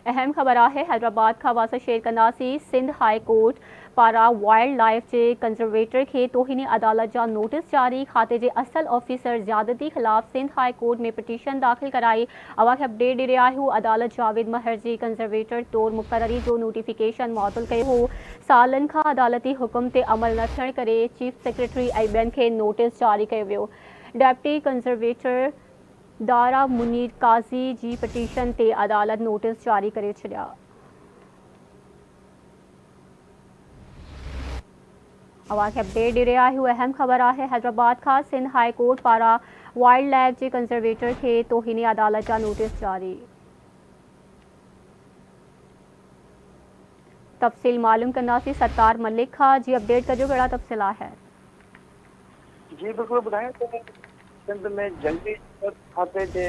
अहम ख़बर आहे हैदराबाद खां वासा शेर कंदासीं। सिंध हाई कोर्ट पारां वाइल्ड लाइफ के कंजर्वेटर के तोहिनी अदालत जा नोटिस जारी। खाते के असल ऑफिसर ज़्यादती खिलाफ सिंध हाई कोर्ट में पिटीशन दाखिल कराई। अवा के अपडेट दे रहा आहियूं। अदालत जावेद महर जी कंजर्वेटर तौर मुक़ररी जो नोटिफिकेशन मअतल कयो हो। सालन खां अदालती हुक्म ते अमल न थियण करे चीफ सेक्रेटरी ऐं ॿियनि खे नोटिस जारी कयो वियो। डेप्टी कंजर्वेटर दारा मुनीर काज़ी जी पिटीशन ते अदालत नोटिस जारी करे छॾिया। अवां खे अपडेट दे रहा आहियूं। अहम ख़बर आहे हैदराबाद खां सिंध हाई कोर्ट पारां वाइल्ड लाइफ के कंजर्वेटर के तोहिनी अदालत जा नोटिस जारी। तफ़सील मालूम कंदासीं सत्तार मलिक खां। जी अपडेट कजो, कहिड़ा तफ़सील आहे? जी बिल्कुल ॿुधायां त सिंध में जंगी खाते जे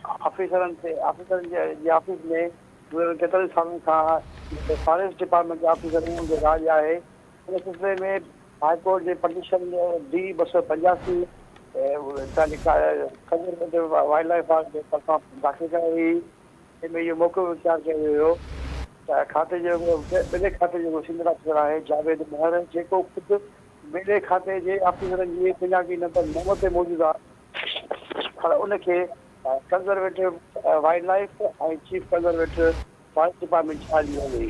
ऑफिसरनि जे ऑफिस में केतिरनि सालनि खां फॉरेस्ट डिपार्टमेंट जे ऑफिसरनि जो राज आहे। इन सिलसिले में हाई कोर्ट जे पिटीशन D 285 वाइल्ड लाइफ जे तरफ़ां दाख़िल कई हुई। इनमें इहो मौक़ो वीचार कयो वियो त खाते जो ॿिए खाते जो सीनियर ऑफिसर आहे जावेद महर, जेको ख़ुदि ॿिए खाते जे ऑफिसरनि जी सुञाणी नंबर 9 ते मौजूदु आहे। पर उनखे कंजर्वेटिव वाइल्ड लाइफ ऐं chief conservator forest department charge ॾिनी हुई।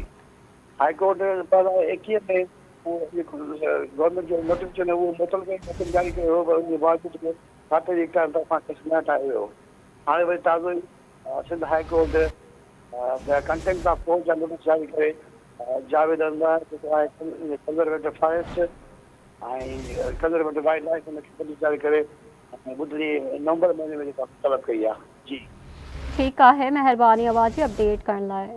हाई कोर्ट 2021 में गवर्नमेंट जो नोटिफिकेशन उहो मुतल हुकुम जारी कयो हो, पर उनजे बावजूदि में खाते जी तरफ़ां केस न ठाहियो वियो। हाणे वरी ताज़ो ई Sindh high court contempt of court जा नोटिस जारी करे जावेद अहमद जेको आहे कंजर्वेटिव फॉरेस्ट ऐं कंजर्वेटिव वाइल्ड लाइफ उनखे नोटिस जारी करे ॿुधरी नवंबर महीने में जेका तलब कई आहे। जी ठीक आहे, महिरबानी अवां जी अपडेट करण लाइ।